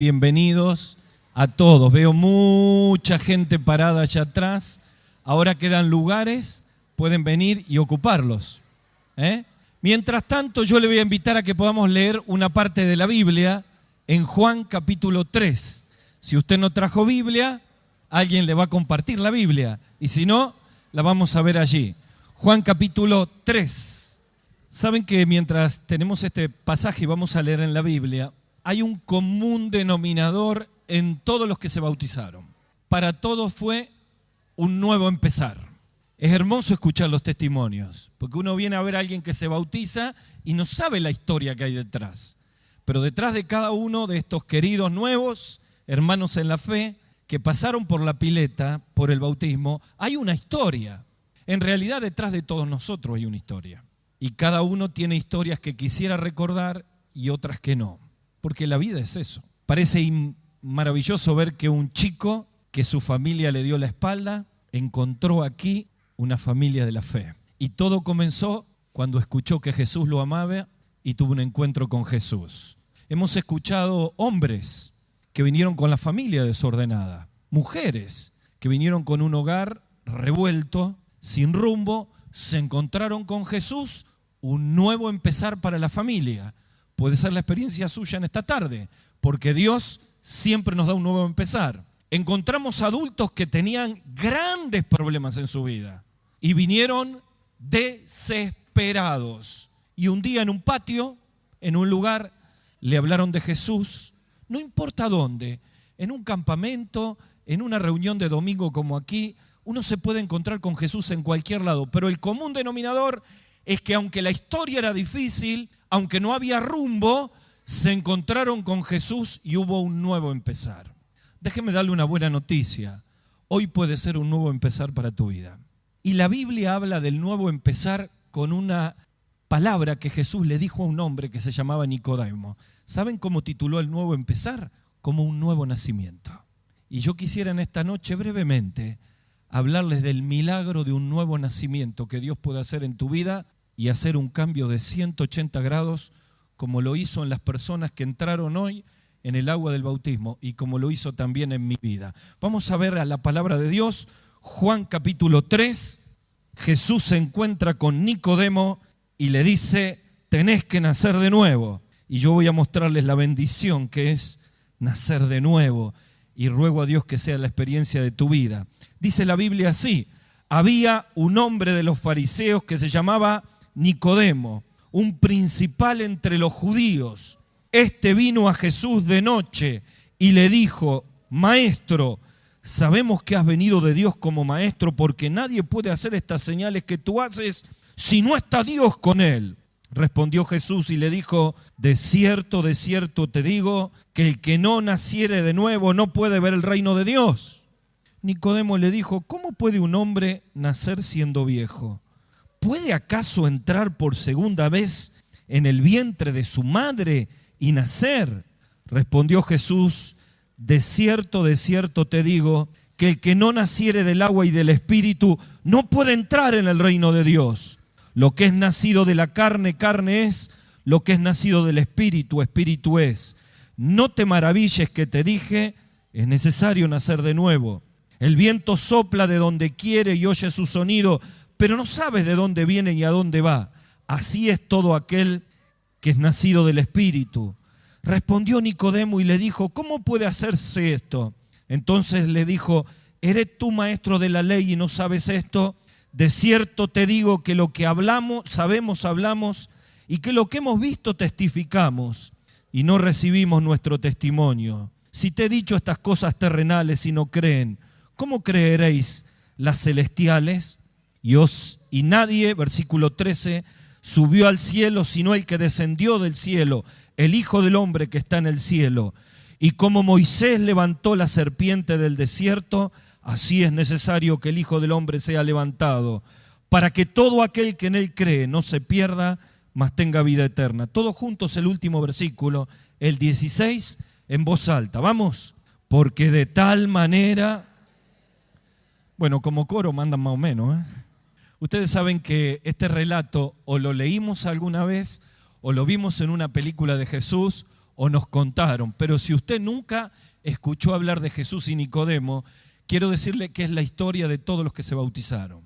Bienvenidos a todos. Veo mucha gente parada allá atrás. Ahora quedan lugares, pueden venir y ocuparlos. Mientras tanto, yo le voy a invitar a que podamos leer una parte de la Biblia en Juan capítulo 3. Si usted no trajo Biblia, alguien le va a compartir la Biblia. Y si no, la vamos a ver allí. Juan capítulo 3. Saben que mientras tenemos este pasaje y vamos a leer en la Biblia, hay un común denominador en todos los que se bautizaron. Para todos fue un nuevo empezar. Es hermoso escuchar los testimonios, porque uno viene a ver a alguien que se bautiza y no sabe la historia que hay detrás. Pero detrás de cada uno de estos queridos nuevos hermanos en la fe que pasaron por la pileta, por el bautismo, hay una historia. En realidad detrás de todos nosotros hay una historia. Y cada uno tiene historias que quisiera recordar y otras que no. Porque la vida es eso. Parece maravilloso ver que un chico que su familia le dio la espalda, encontró aquí una familia de la fe. Y todo comenzó cuando escuchó que Jesús lo amaba y tuvo un encuentro con Jesús. Hemos escuchado hombres que vinieron con la familia desordenada, mujeres que vinieron con un hogar revuelto, sin rumbo, se encontraron con Jesús, un nuevo empezar para la familia. Puede ser la experiencia suya en esta tarde, porque Dios siempre nos da un nuevo empezar. Encontramos adultos que tenían grandes problemas en su vida y vinieron desesperados. Y un día en un patio, en un lugar, le hablaron de Jesús, no importa dónde, en un campamento, en una reunión de domingo como aquí, uno se puede encontrar con Jesús en cualquier lado, pero el común denominador es que aunque la historia era difícil, aunque no había rumbo, se encontraron con Jesús y hubo un nuevo empezar. Déjeme darle una buena noticia. Hoy puede ser un nuevo empezar para tu vida. Y la Biblia habla del nuevo empezar con una palabra que Jesús le dijo a un hombre que se llamaba Nicodemo. ¿Saben cómo tituló el nuevo empezar? Como un nuevo nacimiento. Y yo quisiera en esta noche brevemente hablarles del milagro de un nuevo nacimiento que Dios puede hacer en tu vida y hacer un cambio de 180 grados como lo hizo en las personas que entraron hoy en el agua del bautismo y como lo hizo también en mi vida. Vamos a ver a la palabra de Dios, Juan capítulo 3, Jesús se encuentra con Nicodemo y le dice, tenés que nacer de nuevo. Y yo voy a mostrarles la bendición que es nacer de nuevo y ruego a Dios que sea la experiencia de tu vida. Dice la Biblia así, había un hombre de los fariseos que se llamaba Nicodemo, un principal entre los judíos. Este vino a Jesús de noche y le dijo, Maestro, sabemos que has venido de Dios como maestro porque nadie puede hacer estas señales que tú haces si no está Dios con él. Respondió Jesús y le dijo, de cierto te digo, que el que no naciere de nuevo no puede ver el reino de Dios. Nicodemo le dijo, ¿cómo puede un hombre nacer siendo viejo? ¿Puede acaso entrar por segunda vez en el vientre de su madre y nacer? Respondió Jesús, de cierto te digo, que el que no naciere del agua y del espíritu no puede entrar en el reino de Dios. Lo que es nacido de la carne, carne es, lo que es nacido del espíritu, espíritu es. No te maravilles que te dije, es necesario nacer de nuevo. El viento sopla de donde quiere y oye su sonido, pero no sabes de dónde viene y a dónde va. Así es todo aquel que es nacido del Espíritu. Respondió Nicodemo y le dijo, ¿cómo puede hacerse esto? Entonces le dijo, ¿eres tú maestro de la ley y no sabes esto? De cierto te digo que lo que hablamos, hablamos, y que lo que hemos visto testificamos, y no recibimos nuestro testimonio. Si te he dicho estas cosas terrenales y no creen, ¿cómo creeréis las celestiales? Y nadie, versículo 13, subió al cielo sino el que descendió del cielo, el Hijo del Hombre que está en el cielo. Y como Moisés levantó la serpiente del desierto, así es necesario que el Hijo del Hombre sea levantado, para que todo aquel que en él cree no se pierda, mas tenga vida eterna. Todos juntos el último versículo, el 16, en voz alta. Vamos, porque de tal manera, bueno, como coro mandan más o menos, Ustedes saben que este relato o lo leímos alguna vez, o lo vimos en una película de Jesús, o nos contaron, pero si usted nunca escuchó hablar de Jesús y Nicodemo, quiero decirle que es la historia de todos los que se bautizaron.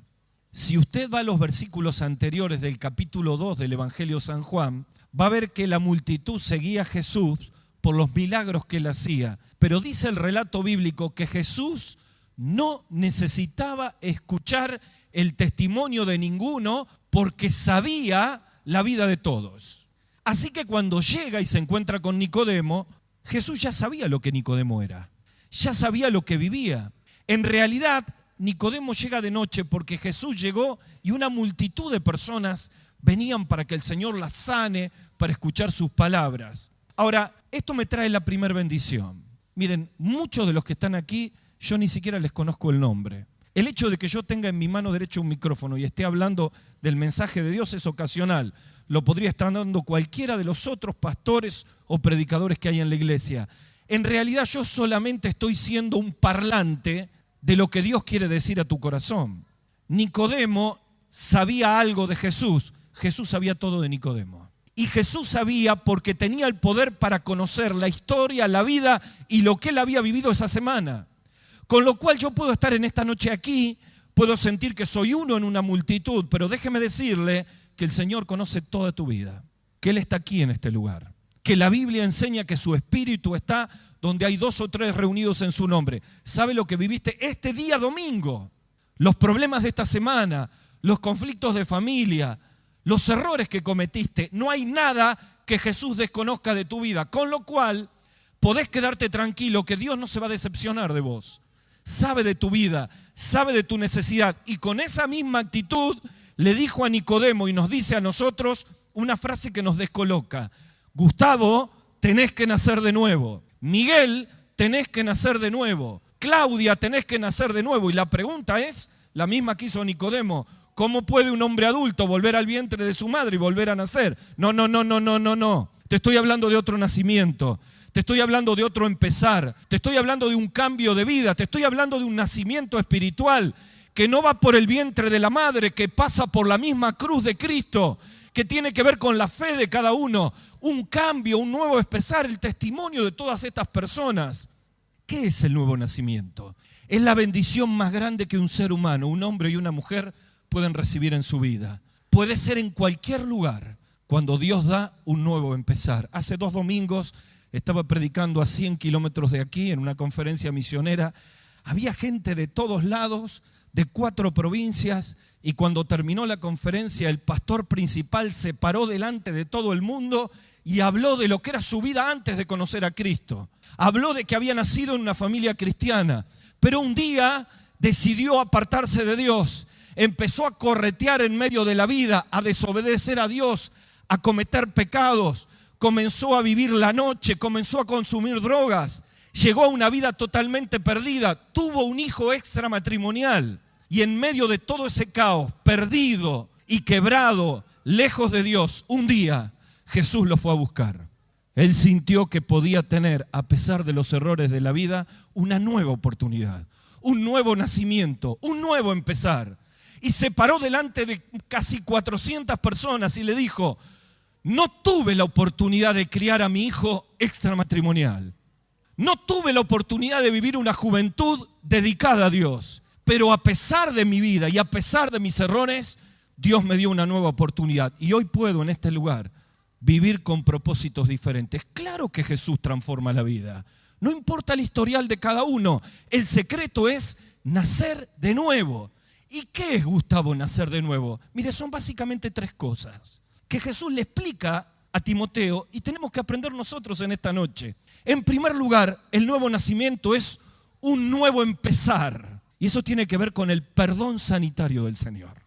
Si usted va a los versículos anteriores del capítulo 2 del Evangelio de San Juan, va a ver que la multitud seguía a Jesús por los milagros que él hacía. Pero dice el relato bíblico que Jesús no necesitaba escuchar el testimonio de ninguno porque sabía la vida de todos. Así que cuando llega y se encuentra con Nicodemo, Jesús ya sabía lo que Nicodemo era, ya sabía lo que vivía. En realidad, Nicodemo llega de noche porque Jesús llegó y una multitud de personas venían para que el Señor las sane, para escuchar sus palabras. Ahora, esto me trae la primera bendición. Miren, muchos de los que están aquí, yo ni siquiera les conozco el nombre. El hecho de que yo tenga en mi mano derecha un micrófono y esté hablando del mensaje de Dios es ocasional. Lo podría estar dando cualquiera de los otros pastores o predicadores que hay en la iglesia. En realidad yo solamente estoy siendo un parlante de lo que Dios quiere decir a tu corazón. Nicodemo sabía algo de Jesús. Jesús sabía todo de Nicodemo. Y Jesús sabía porque tenía el poder para conocer la historia, la vida y lo que él había vivido esa semana. Con lo cual yo puedo estar en esta noche aquí, puedo sentir que soy uno en una multitud, pero déjeme decirle que el Señor conoce toda tu vida, que Él está aquí en este lugar, que la Biblia enseña que su Espíritu está donde hay 2 o 3 reunidos en su nombre. ¿Sabe lo que viviste este día domingo? Los problemas de esta semana, los conflictos de familia, los errores que cometiste. No hay nada que Jesús desconozca de tu vida, con lo cual podés quedarte tranquilo que Dios no se va a decepcionar de vos. Sabe de tu vida, sabe de tu necesidad y con esa misma actitud le dijo a Nicodemo y nos dice a nosotros una frase que nos descoloca. Gustavo, tenés que nacer de nuevo. Miguel, tenés que nacer de nuevo. Claudia, tenés que nacer de nuevo. Y la pregunta es la misma que hizo Nicodemo. ¿Cómo puede un hombre adulto volver al vientre de su madre y volver a nacer? No. Te estoy hablando de otro nacimiento. Te estoy hablando de otro empezar. Te estoy hablando de un cambio de vida. Te estoy hablando de un nacimiento espiritual que no va por el vientre de la madre, que pasa por la misma cruz de Cristo, que tiene que ver con la fe de cada uno. Un cambio, un nuevo empezar, el testimonio de todas estas personas. ¿Qué es el nuevo nacimiento? Es la bendición más grande que un ser humano, un hombre y una mujer, pueden recibir en su vida. Puede ser en cualquier lugar cuando Dios da un nuevo empezar. Hace 2 domingos estaba predicando a 100 kilómetros de aquí en una conferencia misionera. Había gente de todos lados, de 4 provincias, y cuando terminó la conferencia el pastor principal se paró delante de todo el mundo y habló de lo que era su vida antes de conocer a Cristo. Habló de que había nacido en una familia cristiana, pero un día decidió apartarse de Dios. Empezó a corretear en medio de la vida, a desobedecer a Dios, a cometer pecados. Comenzó a vivir la noche, comenzó a consumir drogas. Llegó a una vida totalmente perdida. Tuvo un hijo extramatrimonial. Y en medio de todo ese caos, perdido y quebrado, lejos de Dios, un día Jesús lo fue a buscar. Él sintió que podía tener, a pesar de los errores de la vida, una nueva oportunidad, un nuevo nacimiento, un nuevo empezar. Y se paró delante de casi 400 personas y le dijo: no tuve la oportunidad de criar a mi hijo extramatrimonial. No tuve la oportunidad de vivir una juventud dedicada a Dios. Pero a pesar de mi vida y a pesar de mis errores, Dios me dio una nueva oportunidad. Y hoy puedo en este lugar vivir con propósitos diferentes. Claro que Jesús transforma la vida. No importa el historial de cada uno. El secreto es nacer de nuevo. ¿Y qué es, Gustavo, nacer de nuevo? Mire, son básicamente 3 cosas que Jesús le explica a Timoteo y tenemos que aprender nosotros en esta noche. En primer lugar, el nuevo nacimiento es un nuevo empezar. Y eso tiene que ver con el perdón sanitario del Señor.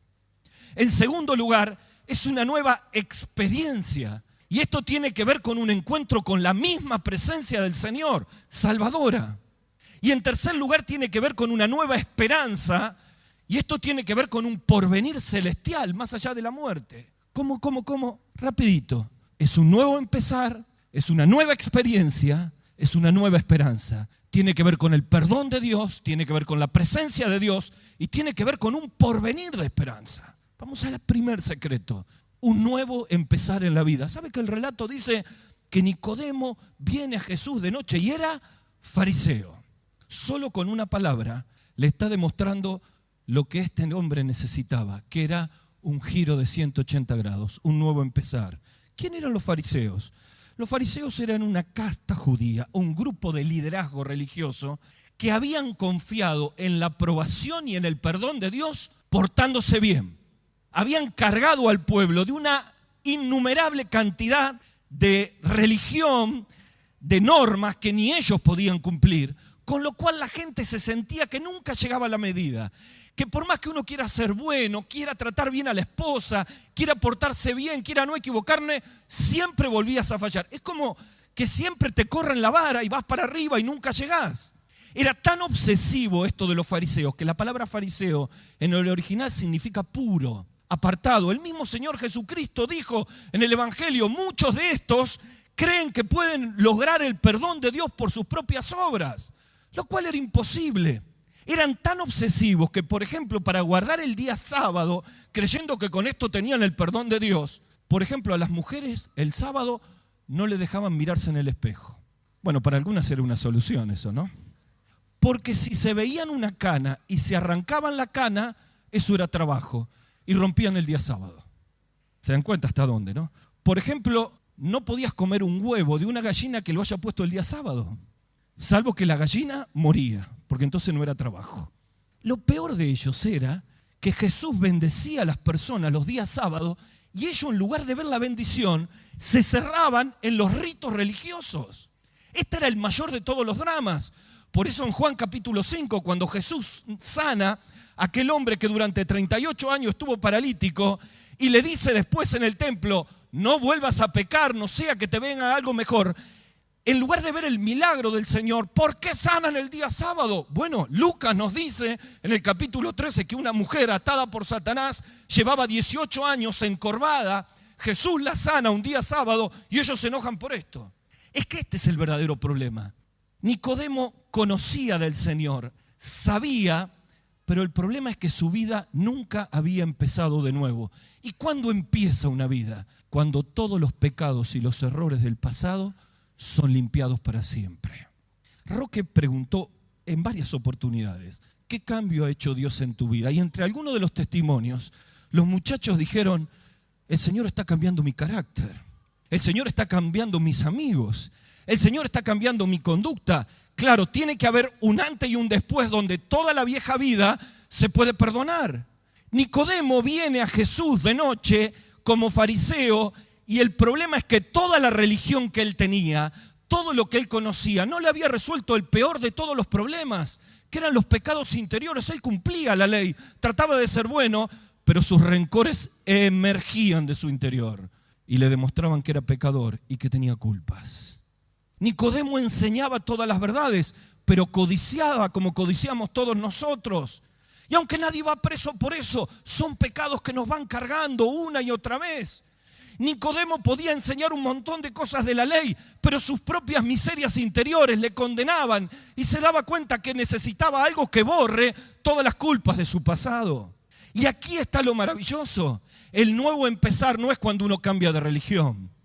En segundo lugar, es una nueva experiencia. Y esto tiene que ver con un encuentro con la misma presencia del Señor, salvadora. Y en tercer lugar, tiene que ver con una nueva esperanza. Y esto tiene que ver con un porvenir celestial, más allá de la muerte. ¿Cómo? Rapidito. Es un nuevo empezar, es una nueva experiencia, es una nueva esperanza. Tiene que ver con el perdón de Dios, tiene que ver con la presencia de Dios y tiene que ver con un porvenir de esperanza. Vamos al primer secreto, un nuevo empezar en la vida. ¿Sabe que el relato dice que Nicodemo viene a Jesús de noche y era fariseo. Solo con una palabra le está demostrando lo que este hombre necesitaba, que era un giro de 180 grados, un nuevo empezar. ¿Quién eran los fariseos? Los fariseos eran una casta judía, un grupo de liderazgo religioso que habían confiado en la aprobación y en el perdón de Dios portándose bien. Habían cargado al pueblo de una innumerable cantidad de religión, de normas que ni ellos podían cumplir, con lo cual la gente se sentía que nunca llegaba a la medida. Que por más que uno quiera ser bueno, quiera tratar bien a la esposa, quiera portarse bien, quiera no equivocarme, siempre volvías a fallar. Es como que siempre te corren la vara y vas para arriba y nunca llegás. Era tan obsesivo esto de los fariseos, que la palabra fariseo en el original significa puro, apartado. El mismo Señor Jesucristo dijo en el Evangelio, muchos de estos creen que pueden lograr el perdón de Dios por sus propias obras, lo cual era imposible. Eran tan obsesivos que, por ejemplo, para guardar el día sábado, creyendo que con esto tenían el perdón de Dios, por ejemplo, a las mujeres el sábado no le dejaban mirarse en el espejo. Bueno, para algunas era una solución eso, ¿no? Porque si se veían una cana y se arrancaban la cana, eso era trabajo y rompían el día sábado. ¿Se dan cuenta hasta dónde, no? Por ejemplo, no podías comer un huevo de una gallina que lo haya puesto el día sábado, salvo que la gallina moría, porque entonces no era trabajo. Lo peor de ellos era que Jesús bendecía a las personas los días sábados y ellos, en lugar de ver la bendición, se cerraban en los ritos religiosos. Este era el mayor de todos los dramas. Por eso en Juan capítulo 5, cuando Jesús sana a aquel hombre que durante 38 años estuvo paralítico y le dice después en el templo, no vuelvas a pecar, no sea que te venga algo mejor. En lugar de ver el milagro del Señor, ¿por qué sanan el día sábado? Bueno, Lucas nos dice en el capítulo 13 que una mujer atada por Satanás llevaba 18 años encorvada. Jesús la sana un día sábado y ellos se enojan por esto. Es que este es el verdadero problema. Nicodemo conocía del Señor, sabía, pero el problema es que su vida nunca había empezado de nuevo. ¿Y cuándo empieza una vida? Cuando todos los pecados y los errores del pasado son limpiados para siempre. Roque preguntó en varias oportunidades, ¿qué cambio ha hecho Dios en tu vida? Y entre algunos de los testimonios, los muchachos dijeron, el Señor está cambiando mi carácter, el Señor está cambiando mis amigos, el Señor está cambiando mi conducta. Claro, tiene que haber un antes y un después donde toda la vieja vida se puede perdonar. Nicodemo viene a Jesús de noche como fariseo y el problema es que toda la religión que él tenía, todo lo que él conocía, no le había resuelto el peor de todos los problemas, que eran los pecados interiores. Él cumplía la ley, trataba de ser bueno, pero sus rencores emergían de su interior y le demostraban que era pecador y que tenía culpas. Nicodemo enseñaba todas las verdades, pero codiciaba como codiciamos todos nosotros. Y aunque nadie va preso por eso, son pecados que nos van cargando una y otra vez. Nicodemo podía enseñar un montón de cosas de la ley, pero sus propias miserias interiores le condenaban y se daba cuenta que necesitaba algo que borre todas las culpas de su pasado. Y aquí está lo maravilloso. El nuevo empezar no es cuando uno cambia de religión.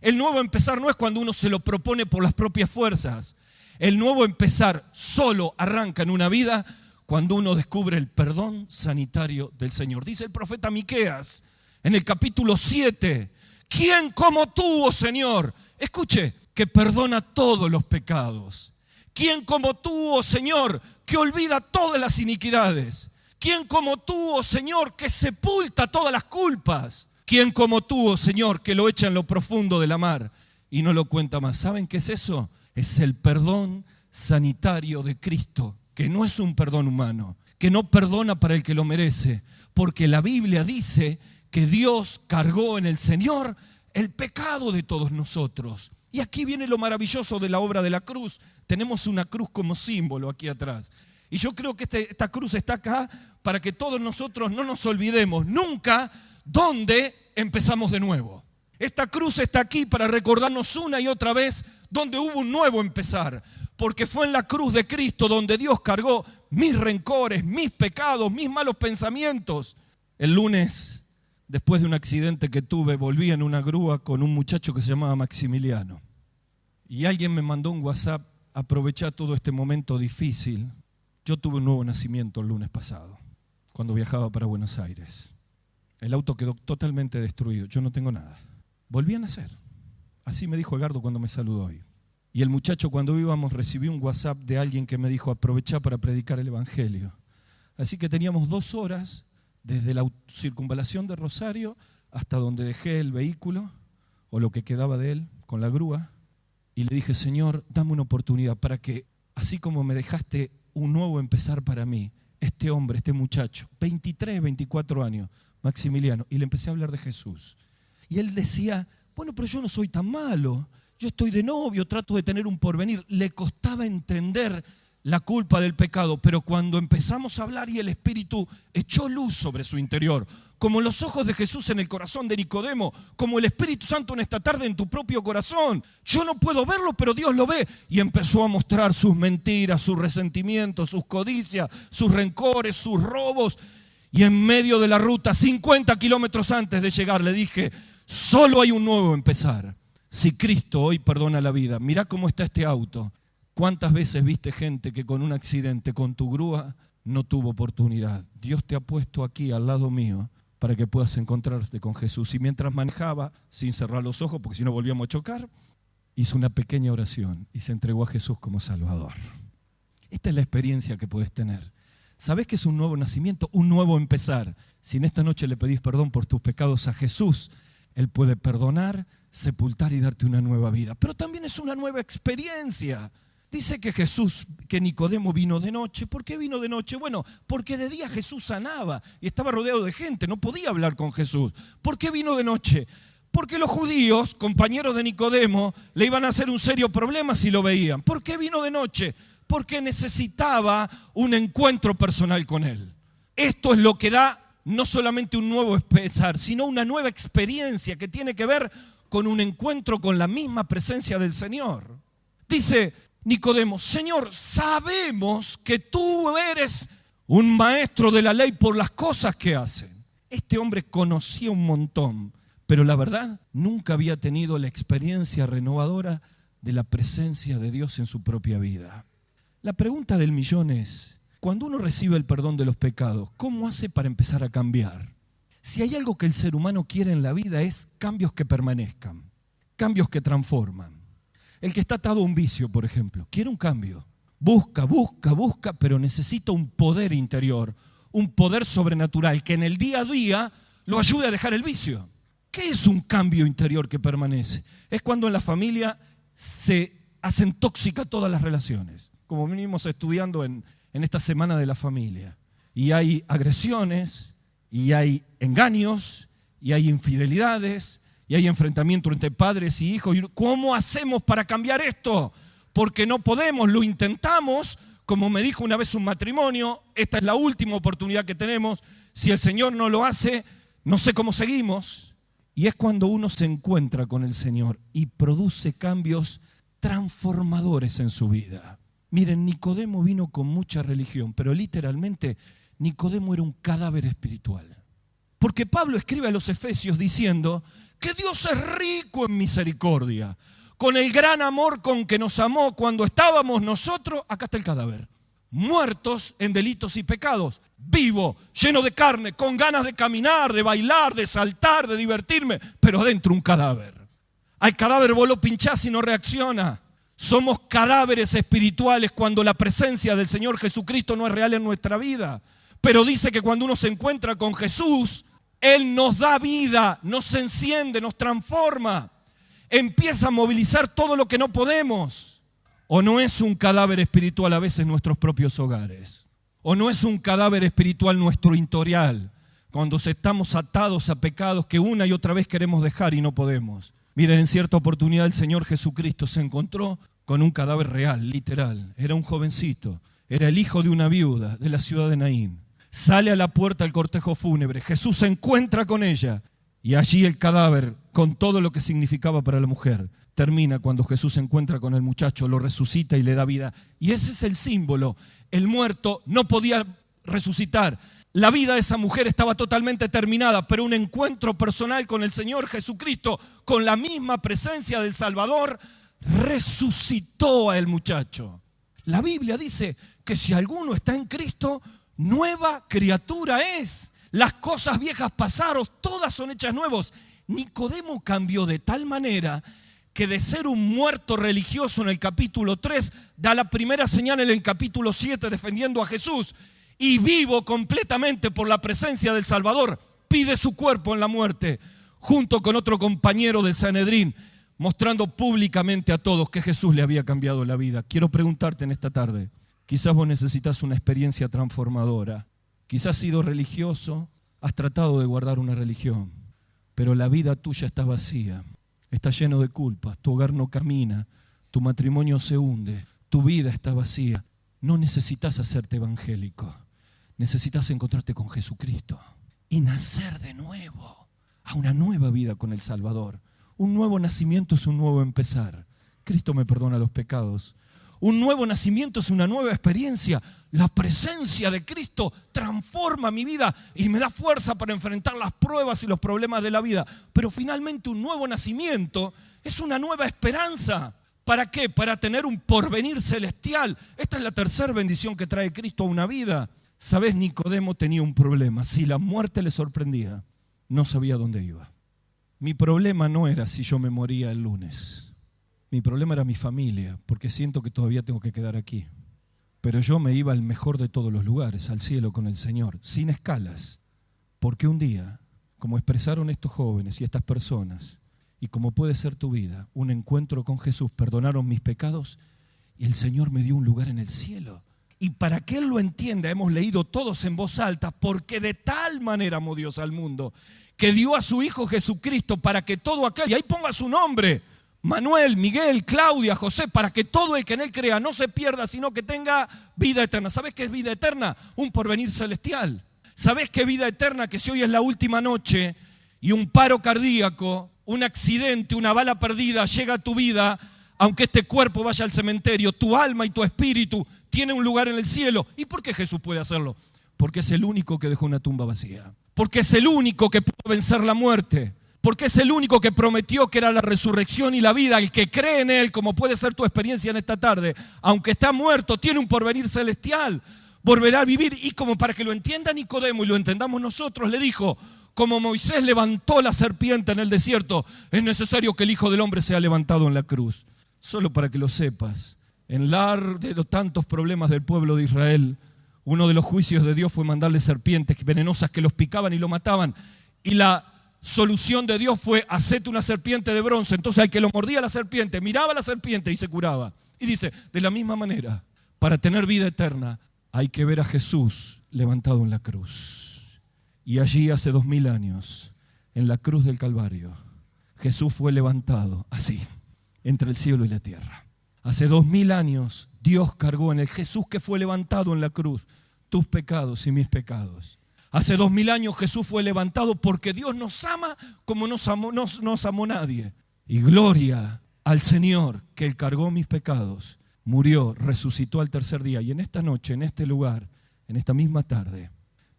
El nuevo empezar no es cuando uno se lo propone por las propias fuerzas. El nuevo empezar solo arranca en una vida cuando uno descubre el perdón sanitario del Señor. Dice el profeta Miqueas en el capítulo 7, ¿quién como tú, oh Señor? Escuche, que perdona todos los pecados. ¿Quién como tú, oh Señor, que olvida todas las iniquidades? ¿Quién como tú, oh Señor, que sepulta todas las culpas? ¿Quién como tú, oh Señor, que lo echa en lo profundo de la mar y no lo cuenta más? ¿Saben qué es eso? Es el perdón sanitario de Cristo, que no es un perdón humano, que no perdona para el que lo merece, porque la Biblia dice que Dios cargó en el Señor el pecado de todos nosotros. Y aquí viene lo maravilloso de la obra de la cruz. Tenemos una cruz como símbolo aquí atrás. Y yo creo que esta cruz está acá para que todos nosotros no nos olvidemos nunca dónde empezamos de nuevo. Esta cruz está aquí para recordarnos una y otra vez dónde hubo un nuevo empezar. Porque fue en la cruz de Cristo donde Dios cargó mis rencores, mis pecados, mis malos pensamientos. El lunes, después de un accidente que tuve, volví en una grúa con un muchacho que se llamaba Maximiliano. Y alguien me mandó un WhatsApp: aprovecha todo este momento difícil. Yo tuve un nuevo nacimiento el lunes pasado, cuando viajaba para Buenos Aires. El auto quedó totalmente destruido, yo no tengo nada. Volví a nacer. Así me dijo Edgardo cuando me saludó hoy. Y el muchacho, cuando íbamos, recibió un WhatsApp de alguien que me dijo: aprovecha para predicar el Evangelio. Así que teníamos 2 horas desde la circunvalación de Rosario hasta donde dejé el vehículo, o lo que quedaba de él, con la grúa. Y le dije: Señor, dame una oportunidad para que, así como me dejaste un nuevo empezar para mí, este hombre, este muchacho, 23, 24 años, Maximiliano, y le empecé a hablar de Jesús. Y él decía: bueno, pero yo no soy tan malo, yo estoy de novio, trato de tener un porvenir. Le costaba entender la culpa del pecado, pero cuando empezamos a hablar y el Espíritu echó luz sobre su interior, como los ojos de Jesús en el corazón de Nicodemo, como el Espíritu Santo en esta tarde en tu propio corazón. Yo no puedo verlo, pero Dios lo ve. Y empezó a mostrar sus mentiras, sus resentimientos, sus codicias, sus rencores, sus robos. Y en medio de la ruta, 50 kilómetros antes de llegar, le dije: solo hay un nuevo empezar. Si Cristo hoy perdona la vida, mirá cómo está este auto. ¿Cuántas veces viste gente que con un accidente, con tu grúa, no tuvo oportunidad? Dios te ha puesto aquí al lado mío para que puedas encontrarte con Jesús. Y mientras manejaba, sin cerrar los ojos, porque si no volvíamos a chocar, hizo una pequeña oración y se entregó a Jesús como Salvador. Esta es la experiencia que puedes tener. ¿Sabés que es un nuevo nacimiento, un nuevo empezar? Si en esta noche le pedís perdón por tus pecados a Jesús, Él puede perdonar, sepultar y darte una nueva vida. Pero también es una nueva experiencia. Dice que Nicodemo vino de noche. ¿Por qué vino de noche? Bueno, porque de día Jesús sanaba y estaba rodeado de gente, no podía hablar con Jesús. ¿Por qué vino de noche? Porque los judíos, compañeros de Nicodemo, le iban a hacer un serio problema si lo veían. ¿Por qué vino de noche? Porque necesitaba un encuentro personal con Él. Esto es lo que da no solamente un nuevo empezar, sino una nueva experiencia que tiene que ver con un encuentro con la misma presencia del Señor. Dice Nicodemo: Señor, sabemos que tú eres un maestro de la ley por las cosas que hacen. Este hombre conocía un montón, pero la verdad nunca había tenido la experiencia renovadora de la presencia de Dios en su propia vida. La pregunta del millón es: cuando uno recibe el perdón de los pecados, ¿cómo hace para empezar a cambiar? Si hay algo que el ser humano quiere en la vida, es cambios que permanezcan, cambios que transforman. El que está atado a un vicio, por ejemplo, quiere un cambio. Busca, pero necesita un poder interior, un poder sobrenatural que en el día a día lo ayude a dejar el vicio. ¿Qué es un cambio interior que permanece? Es cuando en la familia se hacen tóxicas todas las relaciones, como venimos estudiando en esta semana de la familia. Y hay agresiones, y hay engaños, y hay infidelidades, y hay enfrentamiento entre padres y hijos. ¿Cómo hacemos para cambiar esto? Porque no podemos, lo intentamos, como me dijo una vez un matrimonio: esta es la última oportunidad que tenemos, si el Señor no lo hace, no sé cómo seguimos. Y es cuando uno se encuentra con el Señor y produce cambios transformadores en su vida. Miren, Nicodemo vino con mucha religión, pero literalmente Nicodemo era un cadáver espiritual. Porque Pablo escribe a los Efesios diciendo que Dios es rico en misericordia, con el gran amor con que nos amó cuando estábamos nosotros. Acá está el cadáver, muertos en delitos y pecados, vivo, lleno de carne, con ganas de caminar, de bailar, de saltar, de divertirme, pero adentro un cadáver. Al cadáver vos lo pinchás y no reacciona. Somos cadáveres espirituales cuando la presencia del Señor Jesucristo no es real en nuestra vida. Pero dice que cuando uno se encuentra con Jesús, Él nos da vida, nos enciende, nos transforma. Empieza a movilizar todo lo que no podemos. ¿O no es un cadáver espiritual a veces nuestros propios hogares? ¿O no es un cadáver espiritual nuestro interior? Cuando estamos atados a pecados que una y otra vez queremos dejar y no podemos. Miren, en cierta oportunidad el Señor Jesucristo se encontró con un cadáver real, literal. Era un jovencito, era el hijo de una viuda de la ciudad de Naín. Sale a la puerta del cortejo fúnebre, Jesús se encuentra con ella y allí el cadáver, con todo lo que significaba para la mujer, termina cuando Jesús se encuentra con el muchacho, lo resucita y le da vida. Y ese es el símbolo. El muerto no podía resucitar. La vida de esa mujer estaba totalmente terminada, pero un encuentro personal con el Señor Jesucristo, con la misma presencia del Salvador, resucitó al muchacho. La Biblia dice que si alguno está en Cristo, nueva criatura es. Las cosas viejas pasaron, todas son hechas nuevas. Nicodemo cambió de tal manera que de ser un muerto religioso en el capítulo 3, da la primera señal en el capítulo 7 defendiendo a Jesús, y vivo completamente por la presencia del Salvador, pide su cuerpo en la muerte, junto con otro compañero del Sanedrín, mostrando públicamente a todos que Jesús le había cambiado la vida. Quiero preguntarte en esta tarde, quizás vos necesitas una experiencia transformadora, quizás has sido religioso, has tratado de guardar una religión, pero la vida tuya está vacía, está lleno de culpas, tu hogar no camina, tu matrimonio se hunde, tu vida está vacía. No necesitas hacerte evangélico, necesitas encontrarte con Jesucristo y nacer de nuevo a una nueva vida con el Salvador. Un nuevo nacimiento es un nuevo empezar. Cristo me perdona los pecados. Un nuevo nacimiento es una nueva experiencia. La presencia de Cristo transforma mi vida y me da fuerza para enfrentar las pruebas y los problemas de la vida. Pero finalmente un nuevo nacimiento es una nueva esperanza. ¿Para qué? Para tener un porvenir celestial. Esta es la tercera bendición que trae Cristo a una vida. ¿Sabes? Nicodemo tenía un problema. Si la muerte le sorprendía, no sabía dónde iba. Mi problema no era si yo me moría el lunes. Mi problema era mi familia, porque siento que todavía tengo que quedar aquí. Pero yo me iba al mejor de todos los lugares, al cielo con el Señor, sin escalas. Porque un día, como expresaron estos jóvenes y estas personas, y como puede ser tu vida, un encuentro con Jesús, perdonaron mis pecados y el Señor me dio un lugar en el cielo. Y para que Él lo entienda, hemos leído todos en voz alta, porque de tal manera amó Dios al mundo, que dio a su Hijo Jesucristo para que todo aquel, y ahí ponga su nombre, Manuel, Miguel, Claudia, José, para que todo el que en Él crea no se pierda, sino que tenga vida eterna. ¿Sabes qué es vida eterna? Un porvenir celestial. ¿Sabes qué es vida eterna? Que si hoy es la última noche y un paro cardíaco, un accidente, una bala perdida llega a tu vida, aunque este cuerpo vaya al cementerio, tu alma y tu espíritu tienen un lugar en el cielo. ¿Y por qué Jesús puede hacerlo? Porque es el único que dejó una tumba vacía. Porque es el único que pudo vencer la muerte. Porque es el único que prometió que era la resurrección y la vida. El que cree en Él, como puede ser tu experiencia en esta tarde, aunque está muerto, tiene un porvenir celestial. Volverá a vivir. Y como para que lo entienda Nicodemo y lo entendamos nosotros, le dijo: como Moisés levantó la serpiente en el desierto, es necesario que el Hijo del Hombre sea levantado en la cruz. Solo para que lo sepas, en de los tantos problemas del pueblo de Israel, uno de los juicios de Dios fue mandarle serpientes venenosas que los picaban y lo mataban. Y la solución de Dios fue: hacete una serpiente de bronce. Entonces el que lo mordía la serpiente, miraba a la serpiente y se curaba. Y dice, de la misma manera, para tener vida eterna, hay que ver a Jesús levantado en la cruz. Y allí hace 2000 años, en la cruz del Calvario, Jesús fue levantado así, entre el cielo y la tierra. Hace 2000 años Dios cargó en el Jesús que fue levantado en la cruz tus pecados y mis pecados. Hace 2000 años Jesús fue levantado porque Dios nos ama como nos amó nadie. Y gloria al Señor que Él cargó mis pecados, murió, resucitó al tercer día. Y en esta noche, en este lugar, en esta misma tarde,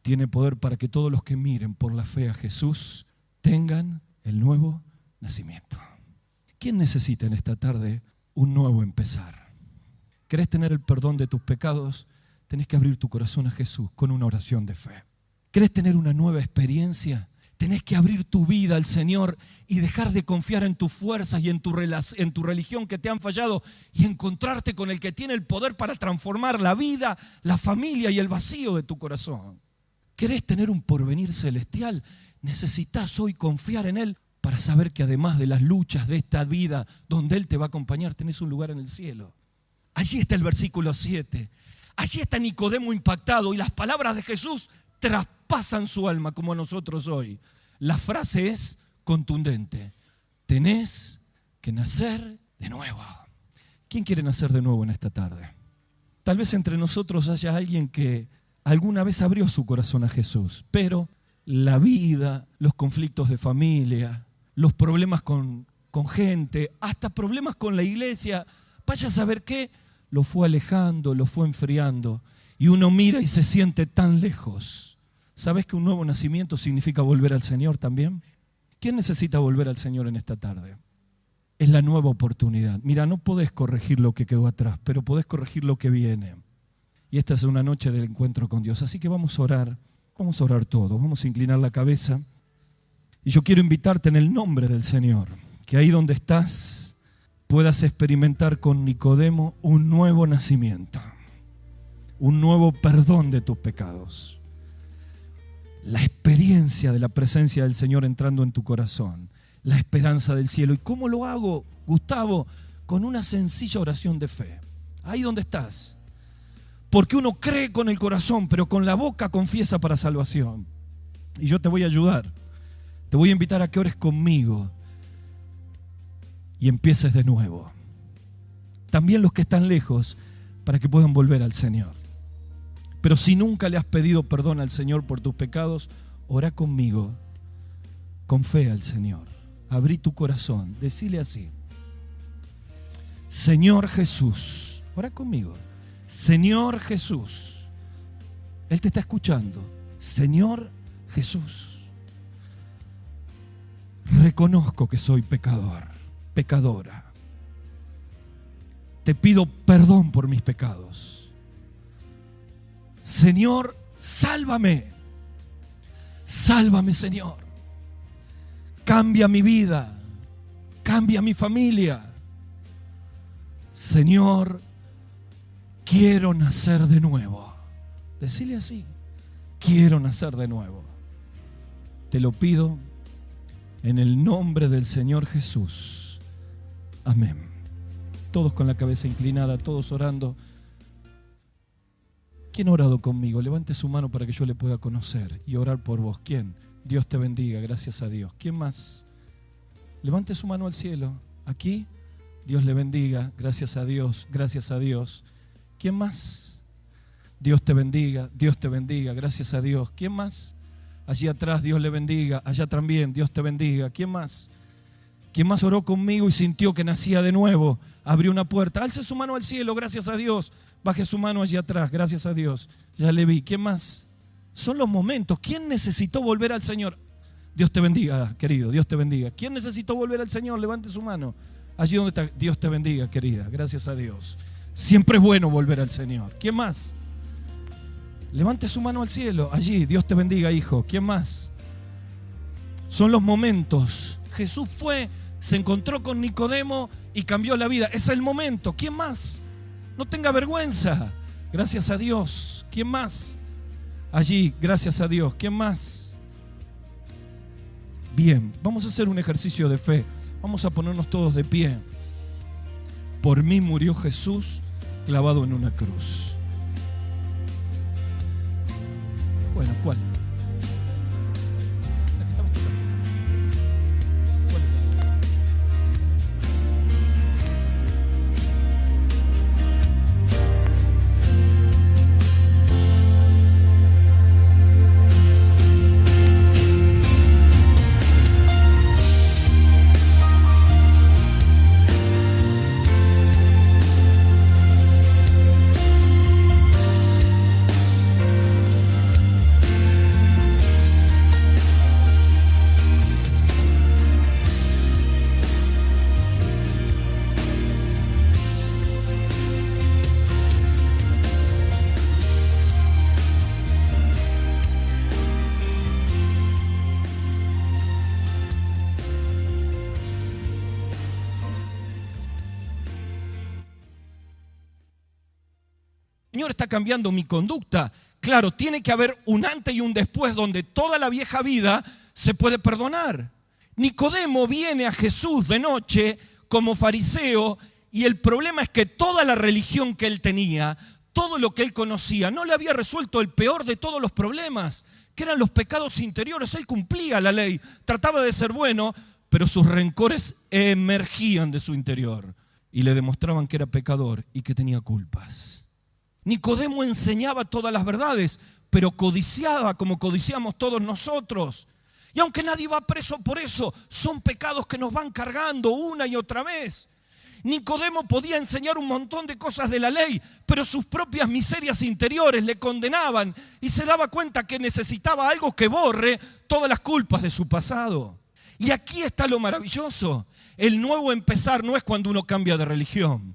tiene poder para que todos los que miren por la fe a Jesús tengan el nuevo nacimiento. ¿Quién necesita en esta tarde un nuevo empezar? ¿Querés tener el perdón de tus pecados? Tenés que abrir tu corazón a Jesús con una oración de fe. ¿Querés tener una nueva experiencia? Tenés que abrir tu vida al Señor y dejar de confiar en tus fuerzas y en tu religión que te han fallado y encontrarte con el que tiene el poder para transformar la vida, la familia y el vacío de tu corazón. ¿Querés tener un porvenir celestial? Necesitas hoy confiar en Él para saber que además de las luchas de esta vida donde Él te va a acompañar, tenés un lugar en el cielo. Allí está el versículo 7. Allí está Nicodemo impactado y las palabras de Jesús traspasan su alma como nosotros hoy. La frase es contundente: tenés que nacer de nuevo. ¿Quién quiere nacer de nuevo en esta tarde? Tal vez entre nosotros haya alguien que alguna vez abrió su corazón a Jesús, pero la vida, los conflictos de familia, los problemas con gente, hasta problemas con la iglesia, vaya a saber qué, lo fue alejando, lo fue enfriando. Y uno mira y se siente tan lejos. ¿Sabes que un nuevo nacimiento significa volver al Señor también? ¿Quién necesita volver al Señor en esta tarde? es la nueva oportunidad. Mira, no podés corregir lo que quedó atrás, pero podés corregir lo que viene. Y esta es una noche del encuentro con Dios. Así que vamos a orar todos, vamos a inclinar la cabeza. Y yo quiero invitarte en el nombre del Señor, que ahí donde estás puedas experimentar con Nicodemo un nuevo nacimiento, un nuevo perdón de tus pecados. La experiencia de la presencia del Señor entrando en tu corazón, la esperanza del cielo. ¿Y cómo lo hago, Gustavo? Con una sencilla oración de fe. Ahí donde estás. Porque uno cree con el corazón, pero con la boca confiesa para salvación. Y yo te voy a ayudar. Te voy a invitar a que ores conmigo y empieces de nuevo. También los que están lejos, para que puedan volver al Señor. Pero si nunca le has pedido perdón al Señor por tus pecados, ora conmigo, con fe al Señor. Abrí tu corazón, decile así: Señor Jesús, ora conmigo. Señor Jesús, Él te está escuchando. Señor Jesús, reconozco que soy pecador, pecadora. Te pido perdón por mis pecados. Señor, sálvame. Sálvame, Señor. Cambia mi vida. Cambia mi familia. Señor, quiero nacer de nuevo. Decile así: quiero nacer de nuevo. Te lo pido en el nombre del Señor Jesús. Amén. Todos con la cabeza inclinada, todos orando. ¿Quién ha orado conmigo? Levante su mano para que yo le pueda conocer y orar por vos. ¿Quién? Dios te bendiga, gracias a Dios. ¿Quién más? Levante su mano al cielo. ¿Aquí? Dios le bendiga, gracias a Dios, gracias a Dios. ¿Quién más? Dios te bendiga, gracias a Dios. ¿Quién más? Allí atrás, Dios le bendiga. Allá también, Dios te bendiga. ¿Quién más? ¿Quién más oró conmigo y sintió que nacía de nuevo? Abrió una puerta. Alce su mano al cielo, gracias a Dios. Baje su mano allí atrás, gracias a Dios. Ya le vi. ¿Quién más? Son los momentos. ¿Quién necesitó volver al Señor? Dios te bendiga, querido. Dios te bendiga. ¿Quién necesitó volver al Señor? Levante su mano. Allí donde está. Dios te bendiga, querida. Gracias a Dios. Siempre es bueno volver al Señor. ¿Quién más? Levante su mano al cielo. Allí. Dios te bendiga, hijo. ¿Quién más? Son los momentos. Jesús fue, se encontró con Nicodemo y cambió la vida. Es el momento. ¿Quién más? No tenga vergüenza. Gracias a Dios. ¿Quién más? Allí, gracias a Dios. ¿Quién más? Bien, vamos a hacer un ejercicio de fe. Vamos a ponernos todos de pie. Por mí murió Jesús clavado en una cruz. Bueno, ¿cuál? La que estamos tocando. ¿Cuál es? Señor está cambiando mi conducta. Claro, tiene que haber un antes y un después donde toda la vieja vida se puede perdonar. Nicodemo viene a Jesús de noche como fariseo y el problema es que toda la religión que él tenía, todo lo que él conocía, no le había resuelto el peor de todos los problemas, que eran los pecados interiores. Él cumplía la ley, trataba de ser bueno, pero sus rencores emergían de su interior y le demostraban que era pecador y que tenía culpas. Nicodemo enseñaba todas las verdades, pero codiciaba como codiciamos todos nosotros. Y aunque nadie va preso por eso, son pecados que nos van cargando una y otra vez. Nicodemo podía enseñar un montón de cosas de la ley, pero sus propias miserias interiores le condenaban y se daba cuenta que necesitaba algo que borre todas las culpas de su pasado. Y aquí está lo maravilloso. El nuevo empezar no es cuando uno cambia de religión.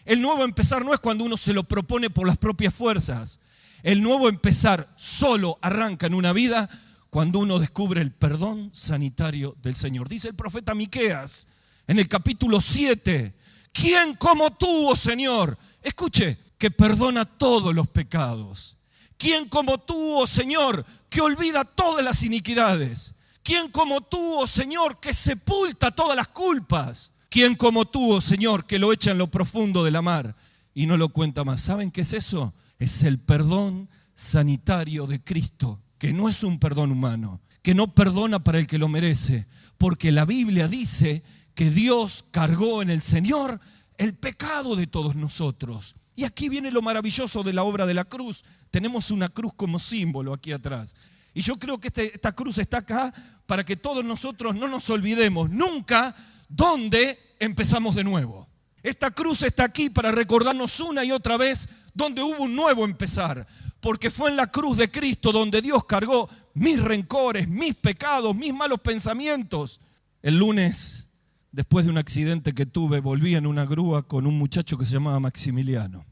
El nuevo empezar no es cuando uno se lo propone por las propias fuerzas. El nuevo empezar solo arranca en una vida cuando uno descubre el perdón sanitario del Señor. Dice el profeta Miqueas en el capítulo 7, ¿quién como tú, oh Señor? Escuche, que perdona todos los pecados. ¿Quién como tú, oh Señor, que olvida todas las iniquidades? ¿Quién como tú, oh Señor, que sepulta todas las culpas? ¿Quién como tú, oh Señor, que lo echa en lo profundo de la mar y no lo cuenta más? ¿Saben qué es eso? Es el perdón sanitario de Cristo, que no es un perdón humano, que no perdona para el que lo merece, porque la Biblia dice que Dios cargó en el Señor el pecado de todos nosotros. Y aquí viene lo maravilloso de la obra de la cruz. Tenemos una cruz como símbolo aquí atrás. Y yo creo que esta cruz está acá para que todos nosotros no nos olvidemos nunca dónde empezamos de nuevo. Esta cruz está aquí para recordarnos una y otra vez donde hubo un nuevo empezar. Porque fue en la cruz de Cristo donde Dios cargó mis rencores, mis pecados, mis malos pensamientos. El lunes, después de un accidente que tuve, volví en una grúa con un muchacho que se llamaba Maximiliano.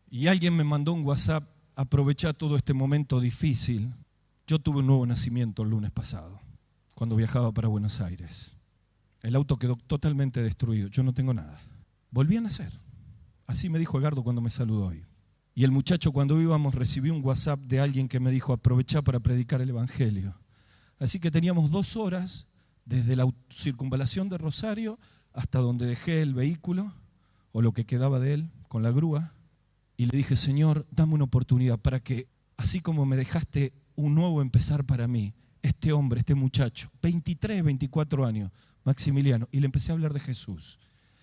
Y alguien me mandó un WhatsApp: aprovechá todo este momento difícil. Yo tuve un nuevo nacimiento el lunes pasado, cuando viajaba para Buenos Aires. El auto quedó totalmente destruido, yo no tengo nada. Volví a nacer. Así me dijo Edgardo cuando me saludó hoy. Y el muchacho, cuando íbamos, recibió un WhatsApp de alguien que me dijo: aprovechá para predicar el Evangelio. Así que teníamos 2 horas desde la circunvalación de Rosario hasta donde dejé el vehículo, o lo que quedaba de él, con la grúa. Y le dije: Señor, dame una oportunidad para que, así como me dejaste un nuevo empezar para mí, este hombre, este muchacho, 23, 24 años, Maximiliano, y le empecé a hablar de Jesús.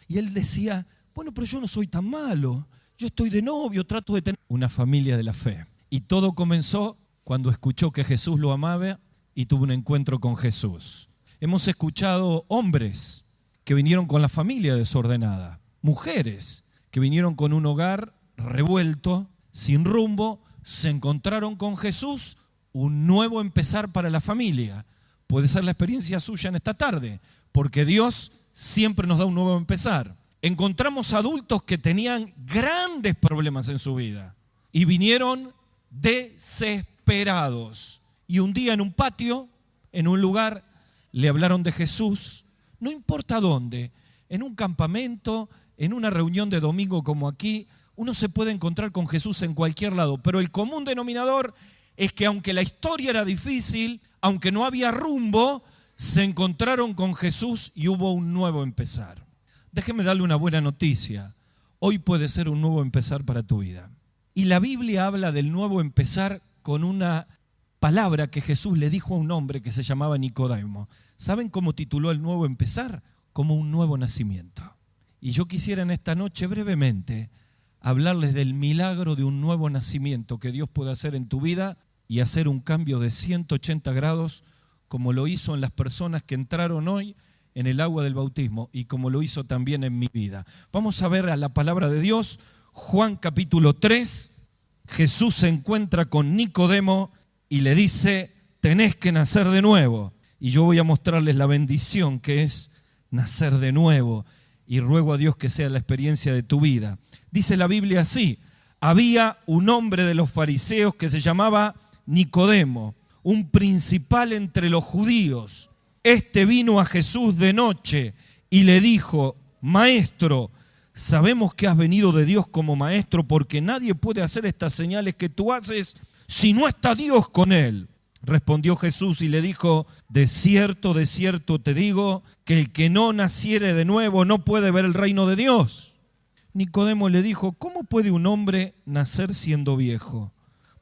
Y él decía: bueno, pero yo no soy tan malo, yo estoy de novio, trato de tener una familia de la fe. Y todo comenzó cuando escuchó que Jesús lo amaba y tuvo un encuentro con Jesús. Hemos escuchado hombres que vinieron con la familia desordenada, mujeres que vinieron con un hogar revuelto, sin rumbo, se encontraron con Jesús, un nuevo empezar para la familia. Puede ser la experiencia suya en esta tarde, porque Dios siempre nos da un nuevo empezar. Encontramos adultos que tenían grandes problemas en su vida y vinieron desesperados. Y un día en un patio, en un lugar, le hablaron de Jesús, no importa dónde, en un campamento, en una reunión de domingo como aquí. Uno se puede encontrar con Jesús en cualquier lado, pero el común denominador es que aunque la historia era difícil, aunque no había rumbo, se encontraron con Jesús y hubo un nuevo empezar. Déjeme darle una buena noticia. Hoy puede ser un nuevo empezar para tu vida. Y la Biblia habla del nuevo empezar con una palabra que Jesús le dijo a un hombre que se llamaba Nicodemo. ¿Saben cómo tituló el nuevo empezar? Como un nuevo nacimiento. Y yo quisiera en esta noche brevemente hablarles del milagro de un nuevo nacimiento que Dios puede hacer en tu vida y hacer un cambio de 180 grados, como lo hizo en las personas que entraron hoy en el agua del bautismo y como lo hizo también en mi vida. Vamos a ver a la palabra de Dios, Juan capítulo 3. Jesús se encuentra con Nicodemo y le dice: tenés que nacer de nuevo. Y yo voy a mostrarles la bendición que es nacer de nuevo. Y ruego a Dios que sea la experiencia de tu vida. Dice la Biblia así: había un hombre de los fariseos que se llamaba Nicodemo, un principal entre los judíos. Este vino a Jesús de noche y le dijo: Maestro, sabemos que has venido de Dios como maestro, porque nadie puede hacer estas señales que tú haces si no está Dios con él. Respondió Jesús y le dijo: de cierto te digo, que el que no naciere de nuevo no puede ver el reino de Dios. Nicodemo le dijo: ¿cómo puede un hombre nacer siendo viejo?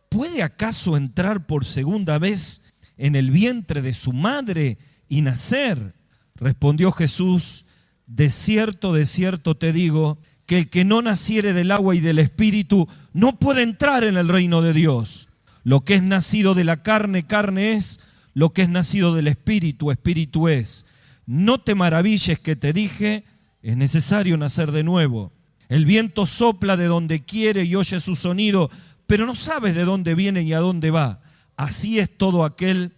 ¿Puede acaso entrar por segunda vez en el vientre de su madre y nacer? Respondió Jesús: de cierto te digo, que el que no naciere del agua y del Espíritu no puede entrar en el reino de Dios. Lo que es nacido de la carne, carne es; lo que es nacido del Espíritu, Espíritu es. No te maravilles que te dije: es necesario nacer de nuevo. El viento sopla de donde quiere y oye su sonido, pero no sabes de dónde viene y a dónde va. Así es todo aquel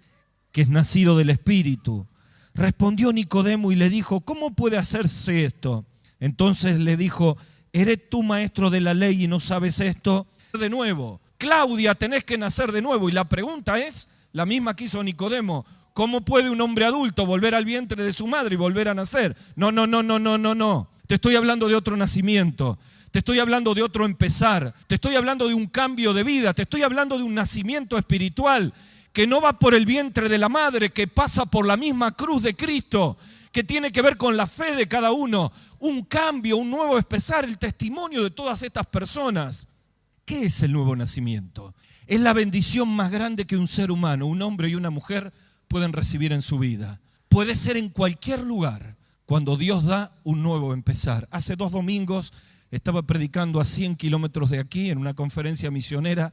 que es nacido del Espíritu. Respondió Nicodemo y le dijo, ¿cómo puede hacerse esto? Entonces le dijo, ¿eres tú maestro de la ley y no sabes esto? De nuevo, Claudia, tenés que nacer de nuevo. Y la pregunta es la misma que hizo Nicodemo. ¿Cómo puede un hombre adulto volver al vientre de su madre y volver a nacer? No. Te estoy hablando de otro nacimiento. Te estoy hablando de otro empezar. Te estoy hablando de un cambio de vida. Te estoy hablando de un nacimiento espiritual que no va por el vientre de la madre, que pasa por la misma cruz de Cristo, que tiene que ver con la fe de cada uno. Un cambio, un nuevo empezar, el testimonio de todas estas personas. ¿Qué es el nuevo nacimiento? Es la bendición más grande que un ser humano, un hombre y una mujer, pueden recibir en su vida. Puede ser en cualquier lugar, cuando Dios da un nuevo empezar. Hace 2 domingos estaba predicando a 100 kilómetros de aquí, en una conferencia misionera.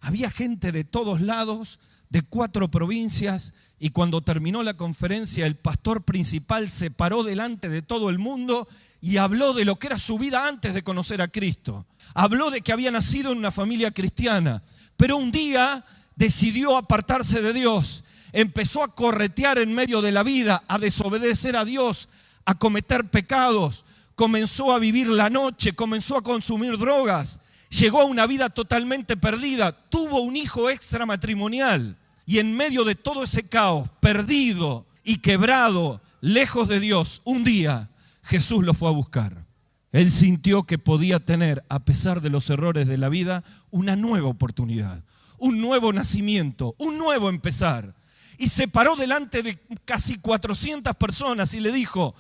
Había gente de todos lados, de 4 provincias, y cuando terminó la conferencia, el pastor principal se paró delante de todo el mundo y habló de lo que era su vida antes de conocer a Cristo. Habló de que había nacido en una familia cristiana, pero un día decidió apartarse de Dios. Empezó a corretear en medio de la vida, a desobedecer a Dios, a cometer pecados. Comenzó a vivir la noche, comenzó a consumir drogas. Llegó a una vida totalmente perdida. Tuvo un hijo extramatrimonial. Y en medio de todo ese caos, perdido y quebrado, lejos de Dios, un día Jesús lo fue a buscar. Él sintió que podía tener, a pesar de los errores de la vida, una nueva oportunidad, un nuevo nacimiento, un nuevo empezar. Y se paró delante de casi 400 personas y le dijo,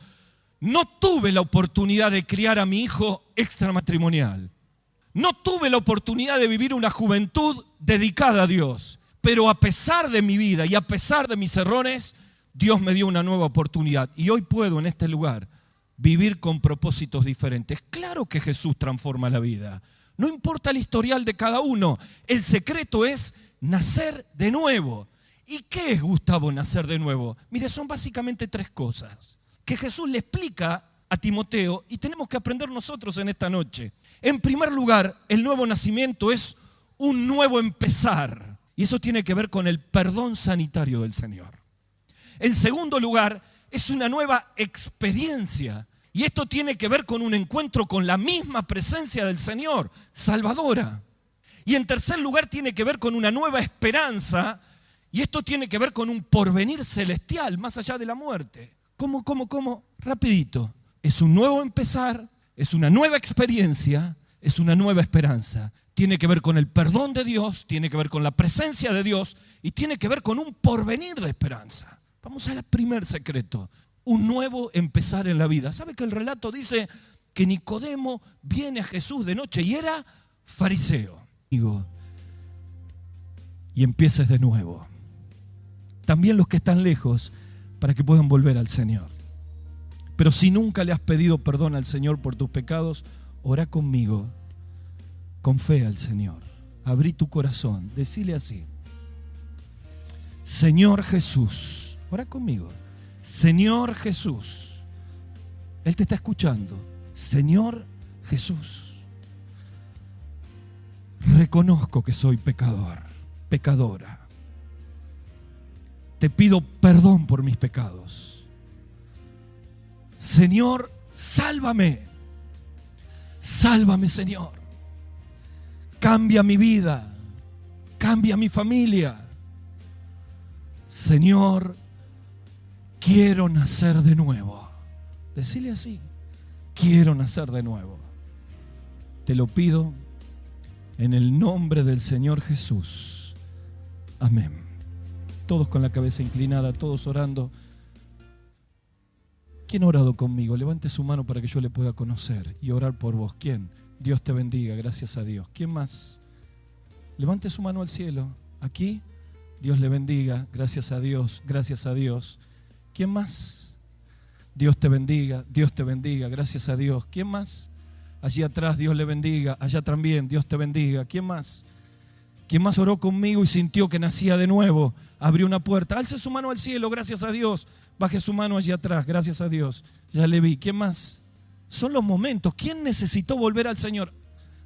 no tuve la oportunidad de criar a mi hijo extramatrimonial. No tuve la oportunidad de vivir una juventud dedicada a Dios. Pero a pesar de mi vida y a pesar de mis errores, Dios me dio una nueva oportunidad. Y hoy puedo en este lugar vivir con propósitos diferentes. Claro que Jesús transforma la vida. No importa el historial de cada uno. El secreto es nacer de nuevo. ¿Y qué es, Gustavo, nacer de nuevo? Mire, son básicamente 3 cosas que Jesús le explica a Timoteo y tenemos que aprender nosotros en esta noche. En primer lugar, el nuevo nacimiento es un nuevo empezar. Y eso tiene que ver con el perdón sanitario del Señor. En segundo lugar, es una nueva experiencia. Y esto tiene que ver con un encuentro con la misma presencia del Señor, salvadora. Y en tercer lugar, tiene que ver con una nueva esperanza. Y esto tiene que ver con un porvenir celestial, más allá de la muerte. ¿Cómo? Rapidito. Es un nuevo empezar, es una nueva experiencia, es una nueva esperanza. Tiene que ver con el perdón de Dios, tiene que ver con la presencia de Dios y tiene que ver con un porvenir de esperanza. Vamos al primer secreto, un nuevo empezar en la vida. ¿Sabe que el relato dice que Nicodemo viene a Jesús de noche y era fariseo? Y empieces de nuevo. También los que están lejos, para que puedan volver al Señor. Pero si nunca le has pedido perdón al Señor por tus pecados, ora conmigo. Con fe al Señor. Abrí tu corazón. Decile así. Señor Jesús. Ora conmigo. Señor Jesús. Él te está escuchando. Señor Jesús. Reconozco que soy pecador. Pecadora. Te pido perdón por mis pecados. Señor, sálvame. Sálvame, Señor. Cambia mi vida, cambia mi familia. Señor, quiero nacer de nuevo. Decile así, quiero nacer de nuevo. Te lo pido en el nombre del Señor Jesús. Amén. Todos con la cabeza inclinada, todos orando. ¿Quién ha orado conmigo? Levante su mano para que yo le pueda conocer y orar por vos. ¿Quién? Dios te bendiga, gracias a Dios. ¿Quién más? Levante su mano al cielo. Aquí, Dios le bendiga, gracias a Dios, gracias a Dios. ¿Quién más? Dios te bendiga, gracias a Dios. ¿Quién más? Allí atrás, Dios le bendiga, allá también, Dios te bendiga. ¿Quién más? ¿Quién más oró conmigo y sintió que nacía de nuevo? Abrió una puerta. Alce su mano al cielo, gracias a Dios. Baje su mano allí atrás, gracias a Dios. Ya le vi. ¿Quién más? Son los momentos. ¿Quién necesitó volver al Señor?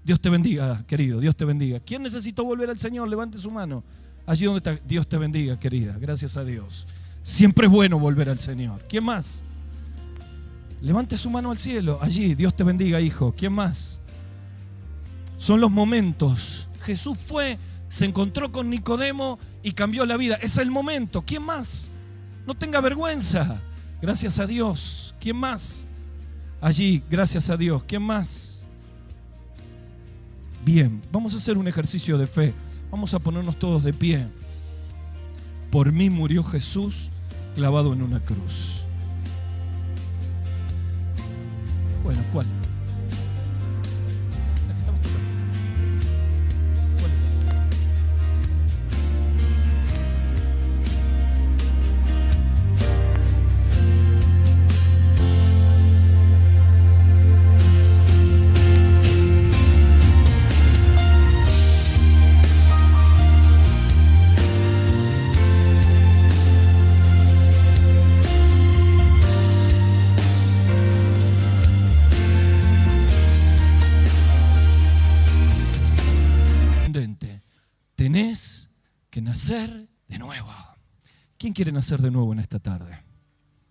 Dios te bendiga, querido. Dios te bendiga. ¿Quién necesitó volver al Señor? Levante su mano. Allí donde está. Dios te bendiga, querida. Gracias a Dios. Siempre es bueno volver al Señor. ¿Quién más? Levante su mano al cielo. Allí, Dios te bendiga, hijo. ¿Quién más? Son los momentos. Jesús fue, se encontró con Nicodemo y cambió la vida. Es el momento. ¿Quién más? No tenga vergüenza. Gracias a Dios. ¿Quién más? Allí, gracias a Dios. ¿Quién más? Bien, vamos a hacer un ejercicio de fe. Vamos a ponernos todos de pie. Por mí murió Jesús clavado en una cruz. Bueno, ¿cuál? La que estamos tocando. ¿Cuál Tenés que nacer de nuevo. ¿Quién quiere nacer de nuevo en esta tarde?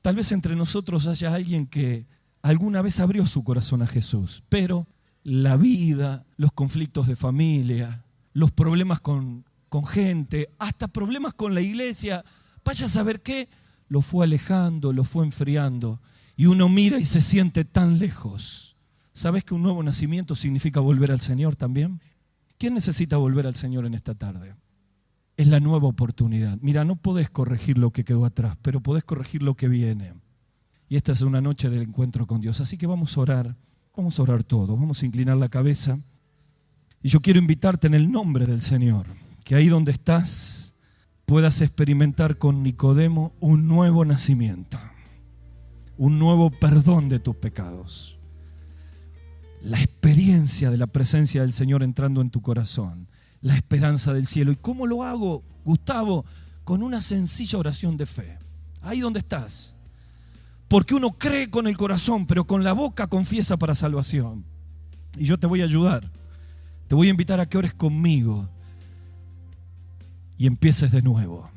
Tal vez entre nosotros haya alguien que alguna vez abrió su corazón a Jesús, pero la vida, los conflictos de familia, los problemas con gente, hasta problemas con la iglesia, vaya a saber qué, lo fue alejando, lo fue enfriando, y uno mira y se siente tan lejos. ¿Sabes que un nuevo nacimiento significa volver al Señor también? ¿Quién necesita volver al Señor en esta tarde? Es la nueva oportunidad. Mira, no podés corregir lo que quedó atrás, pero podés corregir lo que viene. Y esta es una noche del encuentro con Dios. Así que vamos a orar todos, vamos a inclinar la cabeza. Y yo quiero invitarte en el nombre del Señor, que ahí donde estás puedas experimentar con Nicodemo un nuevo nacimiento, un nuevo perdón de tus pecados. La experiencia de la presencia del Señor entrando en tu corazón, la esperanza del cielo. ¿Y cómo lo hago, Gustavo? Con una sencilla oración de fe. Ahí donde estás. Porque uno cree con el corazón, pero con la boca confiesa para salvación. Y yo te voy a ayudar. Te voy a invitar a que ores conmigo y empieces de nuevo.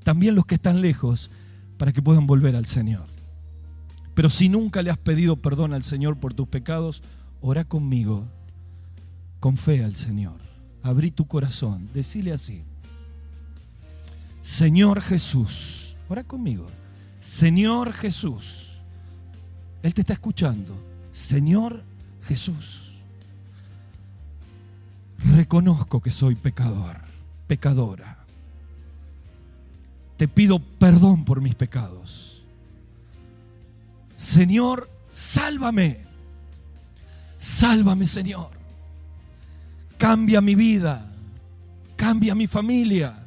También los que están lejos, para que puedan volver al Señor. Pero si nunca le has pedido perdón al Señor por tus pecados, ora conmigo, con fe al Señor. Abrí tu corazón, decile así: Señor Jesús, ora conmigo. Señor Jesús, Él te está escuchando. Señor Jesús, reconozco que soy pecador, pecadora. Te pido perdón por mis pecados. Señor, sálvame. Sálvame, Señor. Cambia mi vida. Cambia mi familia.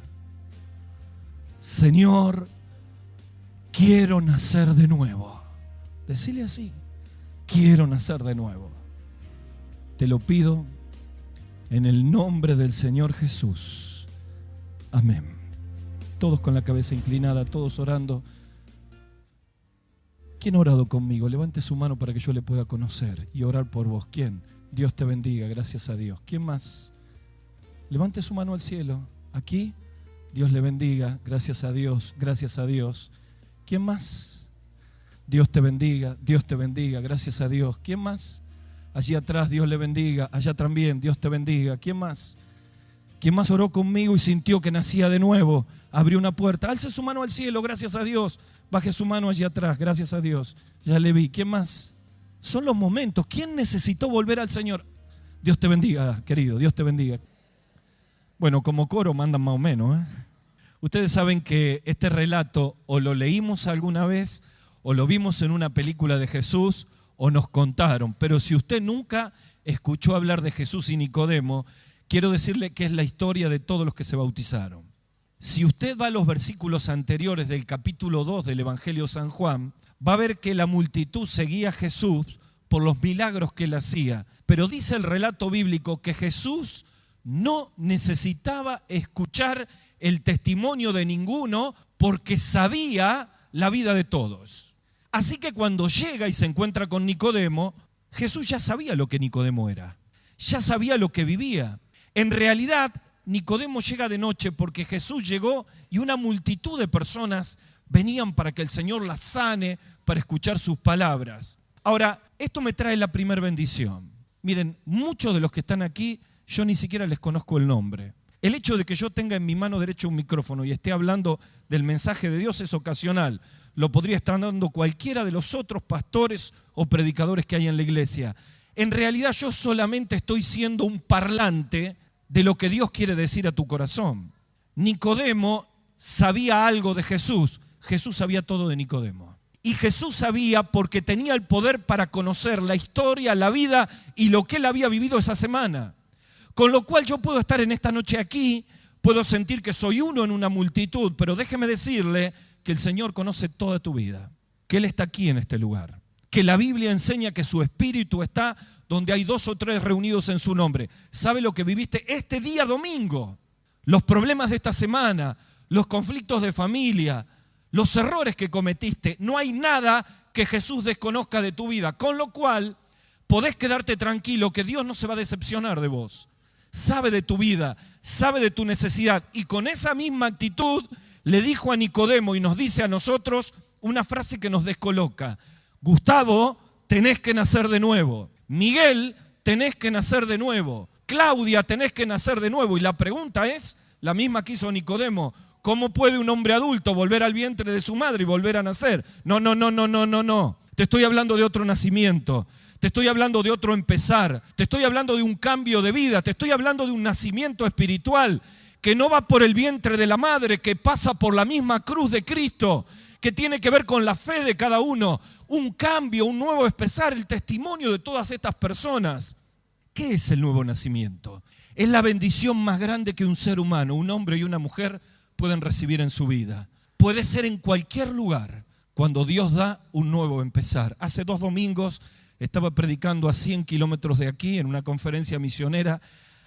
Señor, quiero nacer de nuevo. Decile así: quiero nacer de nuevo. Te lo pido en el nombre del Señor Jesús. Amén. Todos con la cabeza inclinada, todos orando. ¿Quién ha orado conmigo? Levante su mano para que yo le pueda conocer y orar por vos. ¿Quién? Dios te bendiga, gracias a Dios. ¿Quién más? Levante su mano al cielo. ¿Aquí? Dios le bendiga, gracias a Dios, gracias a Dios. ¿Quién más? Dios te bendiga, gracias a Dios. ¿Quién más? Allí atrás, Dios le bendiga. Allá también, Dios te bendiga. ¿Quién más? ¿Quién más oró conmigo y sintió que nacía de nuevo? Abrió una puerta. Alce su mano al cielo, gracias a Dios. Baje su mano allí atrás, gracias a Dios. Ya le vi. ¿Quién más? Son los momentos. ¿Quién necesitó volver al Señor? Dios te bendiga, querido, Dios te bendiga. Bueno, como coro mandan más o menos, ¿eh? Ustedes saben que este relato o lo leímos alguna vez, o lo vimos en una película de Jesús, o nos contaron. Pero si usted nunca escuchó hablar de Jesús y Nicodemo, quiero decirle que es la historia de todos los que se bautizaron. Si usted va a los versículos anteriores del capítulo 2 del Evangelio de San Juan, va a ver que la multitud seguía a Jesús por los milagros que él hacía. Pero dice el relato bíblico que Jesús no necesitaba escuchar el testimonio de ninguno porque sabía la vida de todos. Así que cuando llega y se encuentra con Nicodemo, Jesús ya sabía lo que Nicodemo era. Ya sabía lo que vivía. En realidad, Nicodemo llega de noche porque Jesús llegó y una multitud de personas venían para que el Señor las sane, para escuchar sus palabras. Ahora, esto me trae la primera bendición. Miren, muchos de los que están aquí, yo ni siquiera les conozco el nombre. El hecho de que yo tenga en mi mano derecha un micrófono y esté hablando del mensaje de Dios es ocasional. Lo podría estar dando cualquiera de los otros pastores o predicadores que hay en la iglesia. En realidad yo solamente estoy siendo un parlante de lo que Dios quiere decir a tu corazón. Nicodemo sabía algo de Jesús. Jesús sabía todo de Nicodemo. Y Jesús sabía porque tenía el poder para conocer la historia, la vida y lo que él había vivido esa semana. Con lo cual yo puedo estar en esta noche aquí, puedo sentir que soy uno en una multitud, pero déjeme decirle que el Señor conoce toda tu vida, que Él está aquí en este lugar, que la Biblia enseña que su Espíritu está donde hay 2 o 3 reunidos en su nombre. ¿Sabe lo que viviste este día domingo? Los problemas de esta semana, los conflictos de familia, los errores que cometiste. No hay nada que Jesús desconozca de tu vida, con lo cual podés quedarte tranquilo que Dios no se va a decepcionar de vos. Sabe de tu vida, sabe de tu necesidad. Y con esa misma actitud le dijo a Nicodemo y nos dice a nosotros una frase que nos descoloca. Gustavo, tenés que nacer de nuevo. Miguel, tenés que nacer de nuevo. Claudia, tenés que nacer de nuevo. Y la pregunta es la misma que hizo Nicodemo. ¿Cómo puede un hombre adulto volver al vientre de su madre y volver a nacer? No. Te estoy hablando de otro nacimiento. Te estoy hablando de otro empezar, te estoy hablando de un cambio de vida, te estoy hablando de un nacimiento espiritual que no va por el vientre de la madre, que pasa por la misma cruz de Cristo, que tiene que ver con la fe de cada uno, un cambio, un nuevo empezar, el testimonio de todas estas personas. ¿Qué es el nuevo nacimiento? Es la bendición más grande que un ser humano, un hombre y una mujer pueden recibir en su vida. Puede ser en cualquier lugar cuando Dios da un nuevo empezar. Hace 2 domingos estaba predicando a 100 kilómetros de aquí en una conferencia misionera.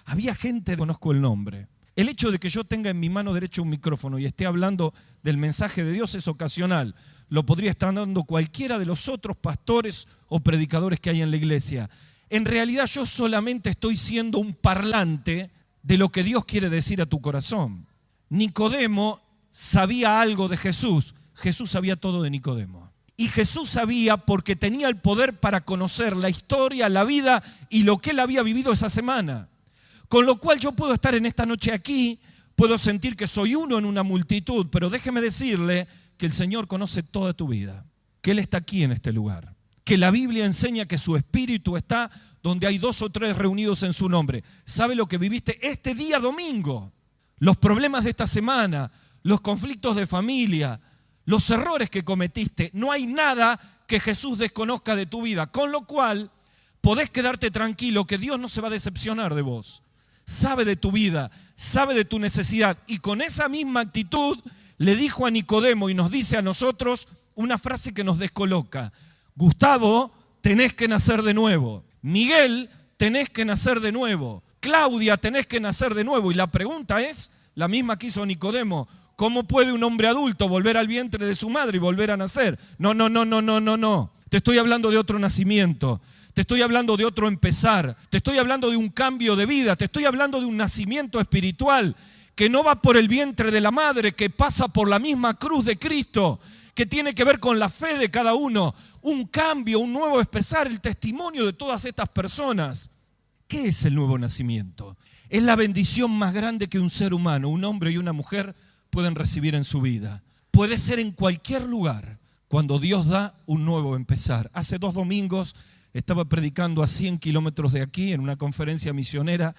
Había gente, conozco el nombre. El hecho de que yo tenga en mi mano derecha un micrófono y esté hablando del mensaje de Dios es ocasional. Lo podría estar dando cualquiera de los otros pastores o predicadores que hay en la iglesia. En realidad yo solamente estoy siendo un parlante de lo que Dios quiere decir a tu corazón. Nicodemo sabía algo de Jesús. Jesús sabía todo de Nicodemo. Y Jesús sabía porque tenía el poder para conocer la historia, la vida y lo que él había vivido esa semana. Con lo cual yo puedo estar en esta noche aquí, puedo sentir que soy uno en una multitud, pero déjeme decirle que el Señor conoce toda tu vida, que Él está aquí en este lugar, que la Biblia enseña que su Espíritu está donde hay 2 o 3 reunidos en su nombre. ¿Sabe lo que viviste este día domingo? Los problemas de esta semana, los conflictos de familia, los errores que cometiste, no hay nada que Jesús desconozca de tu vida, con lo cual podés quedarte tranquilo que Dios no se va a decepcionar de vos. Sabe de tu vida, sabe de tu necesidad. Y con esa misma actitud le dijo a Nicodemo y nos dice a nosotros una frase que nos descoloca. Gustavo, tenés que nacer de nuevo. Miguel, tenés que nacer de nuevo. Claudia, tenés que nacer de nuevo. Y la pregunta es la misma que hizo Nicodemo. ¿Cómo puede un hombre adulto volver al vientre de su madre y volver a nacer? No. Te estoy hablando de otro nacimiento. Te estoy hablando de otro empezar. Te estoy hablando de un cambio de vida. Te estoy hablando de un nacimiento espiritual que no va por el vientre de la madre, que pasa por la misma cruz de Cristo, que tiene que ver con la fe de cada uno. Un cambio, un nuevo empezar, el testimonio de todas estas personas. ¿Qué es el nuevo nacimiento? Es la bendición más grande que un ser humano, un hombre y una mujer pueden recibir en su vida. Puede ser en cualquier lugar cuando Dios da un nuevo empezar. Hace 2 domingos estaba predicando a 100 kilómetros de aquí en una conferencia misionera.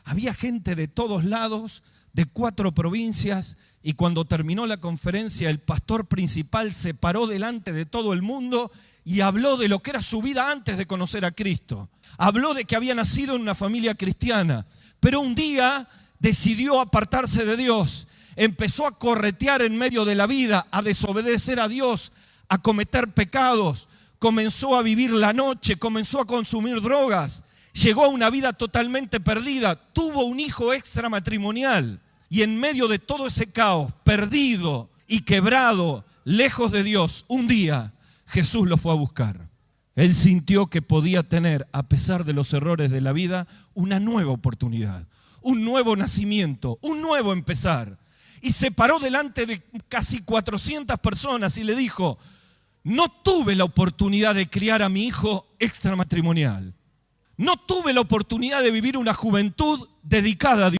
Había gente de todos lados, de 4 provincias, y cuando terminó la conferencia el pastor principal se paró delante de todo el mundo y habló de lo que era su vida antes de conocer a Cristo. Habló de que había nacido en una familia cristiana, pero un día decidió apartarse de Dios. Empezó a corretear en medio de la vida, a desobedecer a Dios, a cometer pecados. Comenzó a vivir la noche, comenzó a consumir drogas. Llegó a una vida totalmente perdida. Tuvo un hijo extramatrimonial. Y en medio de todo ese caos, perdido y quebrado, lejos de Dios, un día Jesús lo fue a buscar. Él sintió que podía tener, a pesar de los errores de la vida, una nueva oportunidad. un nuevo nacimiento, un nuevo empezar. Y se paró delante de casi 400 personas y le dijo: no tuve la oportunidad de criar a mi hijo extramatrimonial. No tuve la oportunidad de vivir una juventud dedicada a Dios.